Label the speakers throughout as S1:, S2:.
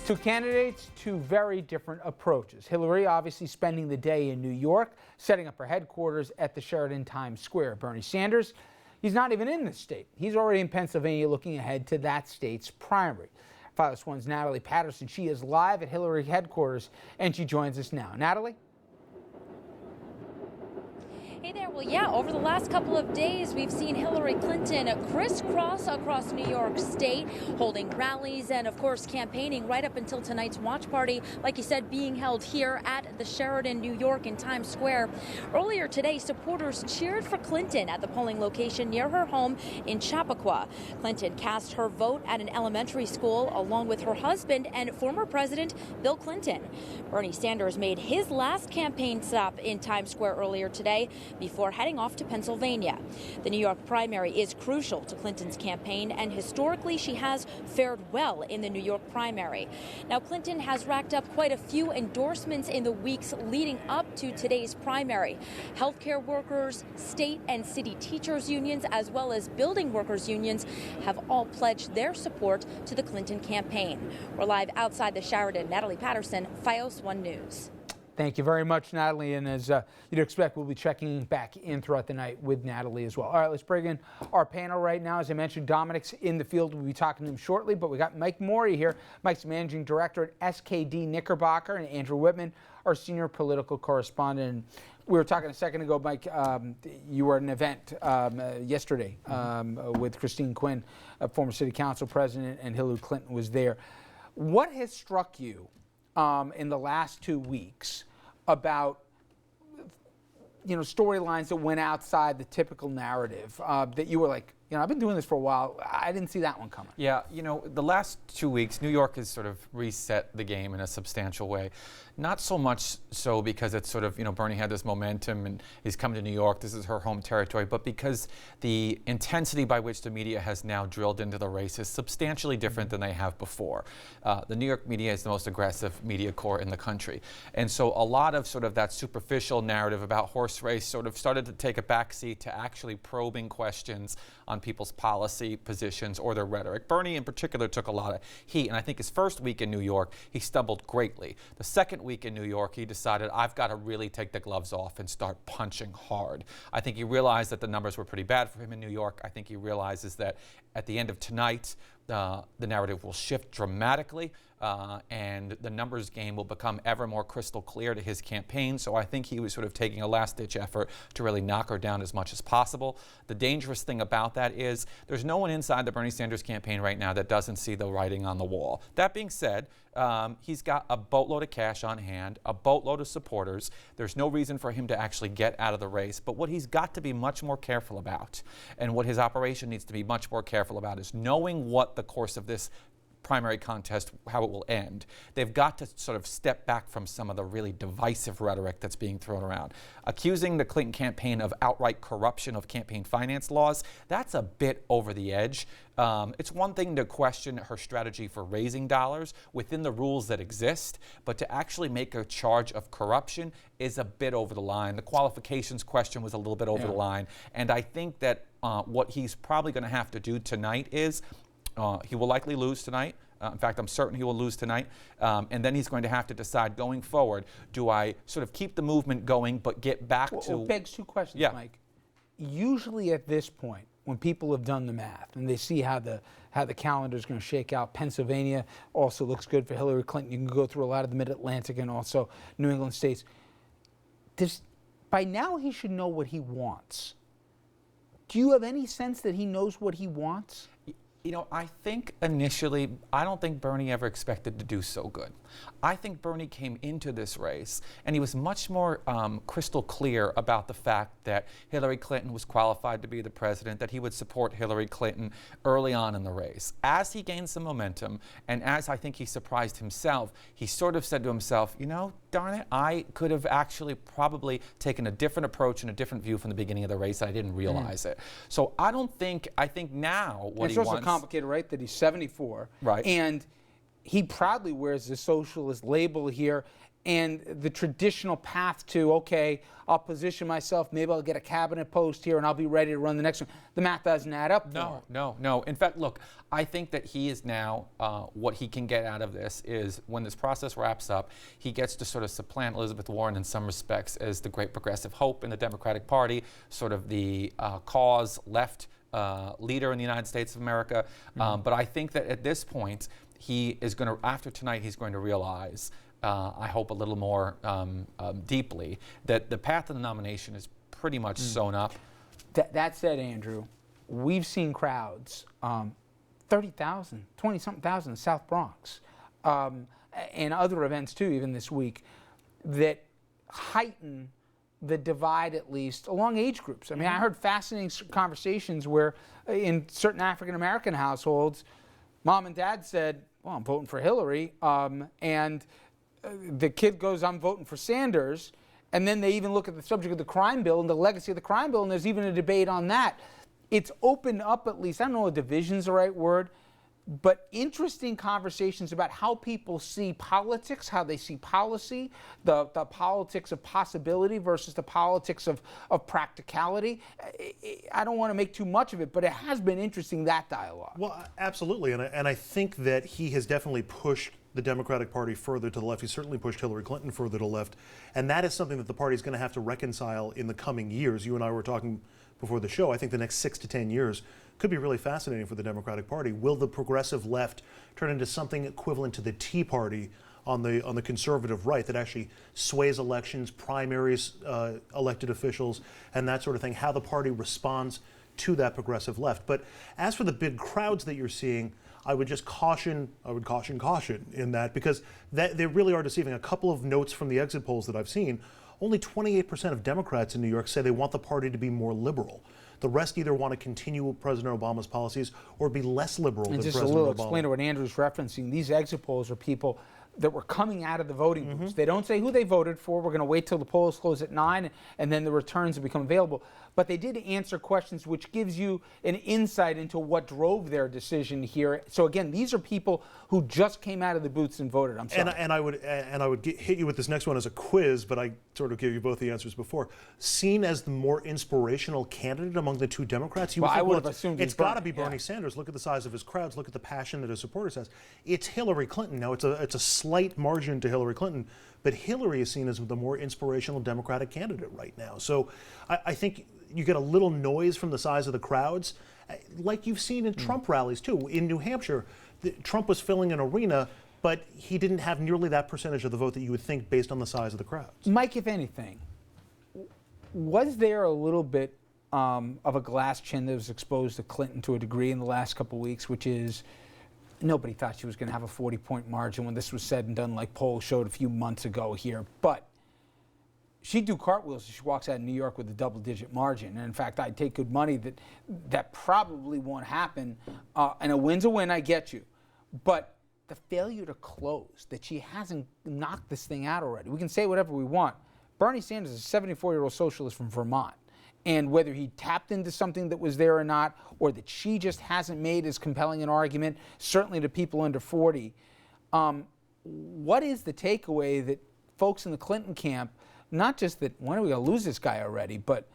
S1: Two candidates, two very different approaches. Hillary obviously spending the day in New York, setting up her headquarters at the Sheraton Times Square. Bernie Sanders, he's not even in the state. He's already in Pennsylvania looking ahead to that state's primary. Fox One's Natalie Patterson, she is live at Hillary headquarters and she joins us now. Natalie?
S2: Hey there. Well, yeah, over the last couple of days, we've seen Hillary Clinton crisscross across New York State, holding rallies and, of course, campaigning right up until tonight's watch party, like you said, being held here at the Sheraton, New York in Times Square. Earlier today, supporters cheered for Clinton at the polling location near her home in Chappaqua. Clinton cast her vote at an elementary school along with her husband and former President Bill Clinton. Bernie Sanders made his last campaign stop in Times Square earlier today before heading off to Pennsylvania. The New York primary is crucial to Clinton's campaign, and historically she has fared well in the New York primary. Now, Clinton has racked up quite a few endorsements in the weeks leading up to today's primary. Healthcare workers, state and city teachers unions, as well as building workers unions have all pledged their support to the Clinton campaign. We're live outside the Sheraton. Natalie Patterson, FiOS 1 News.
S1: Thank you very much, Natalie. And as you'd expect, we'll be checking back in throughout the night with Natalie as well. All right, let's bring in our panel right now. As I mentioned, Dominic's in the field. We'll be talking to him shortly, but we got Mike Morey here. Mike's managing director at SKD Knickerbocker, and Andrew Whitman, our senior political correspondent. And we were talking a second ago, Mike, you were at an event yesterday with Christine Quinn, a former city council president, and Hillary Clinton was there. What has struck you in the last 2 weeks about storylines that went outside the typical narrative that you were like, I've been doing this for a while. I didn't see that one coming.
S3: Yeah, the last 2 weeks, New York has sort of reset the game in a substantial way. Not so much so because it's sort of, Bernie had this momentum and he's coming to New York, this is her home territory, but because the intensity by which the media has now drilled into the race is substantially different than they have before. The New York media is the most aggressive media corps in the country. And so a lot of sort of that superficial narrative about horse race sort of started to take a backseat to actually probing questions on people's policy positions or their rhetoric. Bernie in particular took a lot of heat, and I think his first week in New York, he stumbled greatly. The second week in New York, he decided, I've got to really take the gloves off and start punching hard. I think he realized that the numbers were pretty bad for him in New York. I think he realizes that at the end of tonight, the narrative will shift dramatically, and the numbers game will become ever more crystal clear to his campaign. So I think he was sort of taking a last-ditch effort to really knock her down as much as possible. The dangerous thing about that is there's no one inside the Bernie Sanders campaign right now that doesn't see the writing on the wall. That being said, he's got a boatload of cash on hand, a boatload of supporters. There's no reason for him to actually get out of the race. But what he's got to be much more careful about, and what his operation needs to be much more careful about, is knowing what the course of this primary contest, how it will end. They've got to sort of step back from some of the really divisive rhetoric that's being thrown around. Accusing the Clinton campaign of outright corruption of campaign finance laws, that's a bit over the edge. It's one thing to question her strategy for raising dollars within the rules that exist, but to actually make a charge of corruption is a bit over the line. The qualifications question was a little bit over the line, and I think that what he's probably going to have to do tonight is he will likely lose tonight. In fact, I'm certain he will lose tonight. And then he's going to have to decide going forward, do I sort of keep the movement going but get back to...
S1: Well, it begs two questions, Mike. Usually at this point, when people have done the math and they see how the calendar is going to shake out, Pennsylvania also looks good for Hillary Clinton. You can go through a lot of the Mid-Atlantic and also New England states. By now, he should know what he wants. Do you have any sense that he knows what he wants?
S3: I think initially, I don't think Bernie ever expected to do so good. I think Bernie came into this race and he was much more crystal clear about the fact that Hillary Clinton was qualified to be the president, that he would support Hillary Clinton early on in the race. As he gained some momentum, and as I think he surprised himself, he sort of said to himself, darn it, I could have actually probably taken a different approach and a different view from the beginning of the race. I didn't realize it. So I think now what he wants...
S1: It's also complicated, right, that he's 74.
S3: Right.
S1: And he proudly wears the socialist label here. and the traditional path to, okay, I'll position myself, maybe I'll get a cabinet post here and I'll be ready to run the next one. The math doesn't add up.
S3: No. In fact, look, I think that he is now, what he can get out of this is when this process wraps up, he gets to sort of supplant Elizabeth Warren in some respects as the great progressive hope in the Democratic Party, sort of the cause left leader in the United States of America. But I think that at this point, he is going to, after tonight, he's going to realize, I hope a little more deeply, that the path of the nomination is pretty much sewn up.
S1: That said, Andrew, we've seen crowds, 30,000, 20-something thousand in the South Bronx, and other events too, even this week, that heighten the divide, at least along age groups. I mean, I heard fascinating conversations where in certain African American households, mom and dad said, well, I'm voting for Hillary, and the kid goes, I'm voting for Sanders, and then they even look at the subject of the crime bill and the legacy of the crime bill, and there's even a debate on that. It's opened up, at least, I don't know if division's the right word, but interesting conversations about how people see politics, how they see policy, the politics of possibility versus the politics of practicality. I don't want to make too much of it, but it has been interesting, that dialogue.
S4: Well, absolutely, and I think that he has definitely pushed the Democratic Party further to the left. He certainly pushed Hillary Clinton further to the left, and that is something that the party is going to have to reconcile in the coming years. You and I were talking before the show. I think the next 6 to 10 years could be really fascinating for the Democratic Party. Will the progressive left turn into something equivalent to the Tea Party on the conservative right that actually sways elections, primaries, elected officials, and that sort of thing? How the party responds to that progressive left. But as for the big crowds that you're seeing, I would caution in that, because they really are deceiving. A couple of notes from the exit polls that I've seen: only 28% of Democrats in New York say they want the party to be more liberal. The rest either want to continue President Obama's policies or be less liberal than President Obama.
S1: And just a little explain to what Andrew's referencing. These exit polls are people that were coming out of the voting booths. They don't say who they voted for. We're going to wait till the polls close at 9 and then the returns will become available. But they did answer questions, which gives you an insight into what drove their decision here. So again, these are people who just came out of the booths and voted. I'm sorry.
S4: And I would hit you with this next one as a quiz, but I sort of gave you both the answers before. Seen as the more inspirational candidate among the two Democrats, you would think,
S1: I would have assumed
S4: it's got to be Bernie Sanders. Look at the size of his crowds. Look at the passion that his supporters has. It's Hillary Clinton. Now, it's a slight margin to Hillary Clinton, but Hillary is seen as the more inspirational Democratic candidate right now. So I think you get a little noise from the size of the crowds, like you've seen in Trump rallies too. In New Hampshire, Trump was filling an arena, but he didn't have nearly that percentage of the vote that you would think based on the size of the crowds.
S1: Mike, if anything, was there a little bit of a glass chin that was exposed to Clinton to a degree in the last couple of weeks, which is nobody thought she was going to have a 40-point margin when this was said and done, like polls showed a few months ago here. But she'd do cartwheels if she walks out of New York with a double-digit margin. And in fact, I'd take good money that probably won't happen. And a win's a win, I get you. But the failure to close, that she hasn't knocked this thing out already. We can say whatever we want. Bernie Sanders is a 74-year-old socialist from Vermont. And whether he tapped into something that was there or not, or that she just hasn't made as compelling an argument, certainly to people under 40, what is the takeaway that folks in the Clinton camp, not just that, when are we going to lose this guy already, but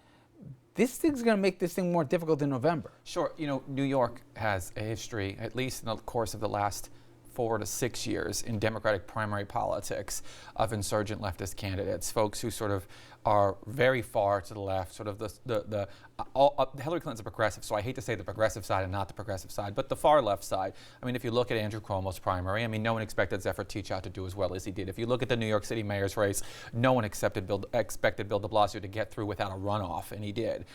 S1: this thing's going to make this thing more difficult in November?
S3: Sure. You know, New York has a history, at least in the course of the last 4 to 6 years in Democratic primary politics, of insurgent leftist candidates, folks who sort of are very far to the left, sort of Hillary Clinton's a progressive, so I hate to say the progressive side and not the progressive side, but the far left side. I mean, if you look at Andrew Cuomo's primary, I mean, no one expected Zephyr Teachout to do as well as he did. If you look at the New York City mayor's race, no one expected Bill de Blasio to get through without a runoff, and he did.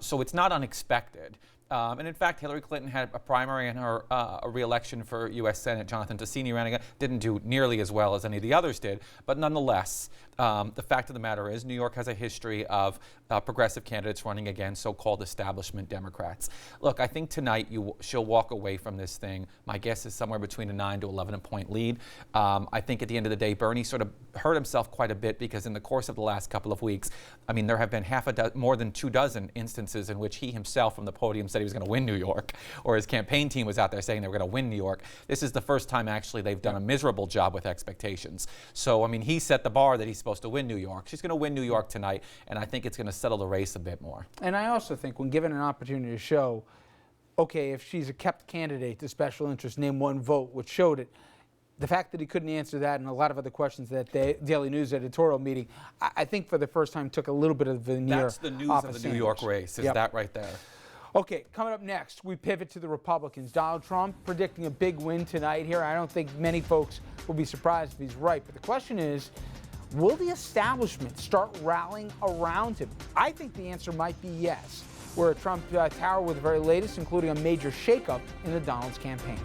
S3: So it's not unexpected. And in fact, Hillary Clinton had a primary in her re-election for U.S. Senate. Jonathan Tasini ran again, didn't do nearly as well as any of the others did, but nonetheless, The fact of the matter is, New York has a history of progressive candidates running against so-called establishment Democrats. Look, I think tonight she'll walk away from this thing. My guess is somewhere between a 9 to 11 point lead. I think at the end of the day, Bernie sort of hurt himself quite a bit because in the course of the last couple of weeks, I mean, there have been more than 24 instances in which he himself from the podium said he was going to win New York, or his campaign team was out there saying they were going to win New York. This is the first time actually they've done a miserable job with expectations. So, I mean, he set the bar that he's supposed to win New York. She's going to win New York tonight, and I think it's going to settle the race a bit more.
S1: And I also think when given an opportunity to show, okay, if she's a kept candidate, the special interest, name one vote, which showed it, the fact that he couldn't answer that and a lot of other questions that the Daily News editorial meeting, I think for the first time took a little bit of the veneer
S3: That's the news
S1: off
S3: of the New York race, is that right there.
S1: Okay, coming up next, we pivot to the Republicans. Donald Trump predicting a big win tonight here. I don't think many folks will be surprised if he's right, but the question is, will the establishment start rallying around him? I think the answer might be yes. We're at Trump Tower with the very latest, including a major shakeup in the Donald's campaign.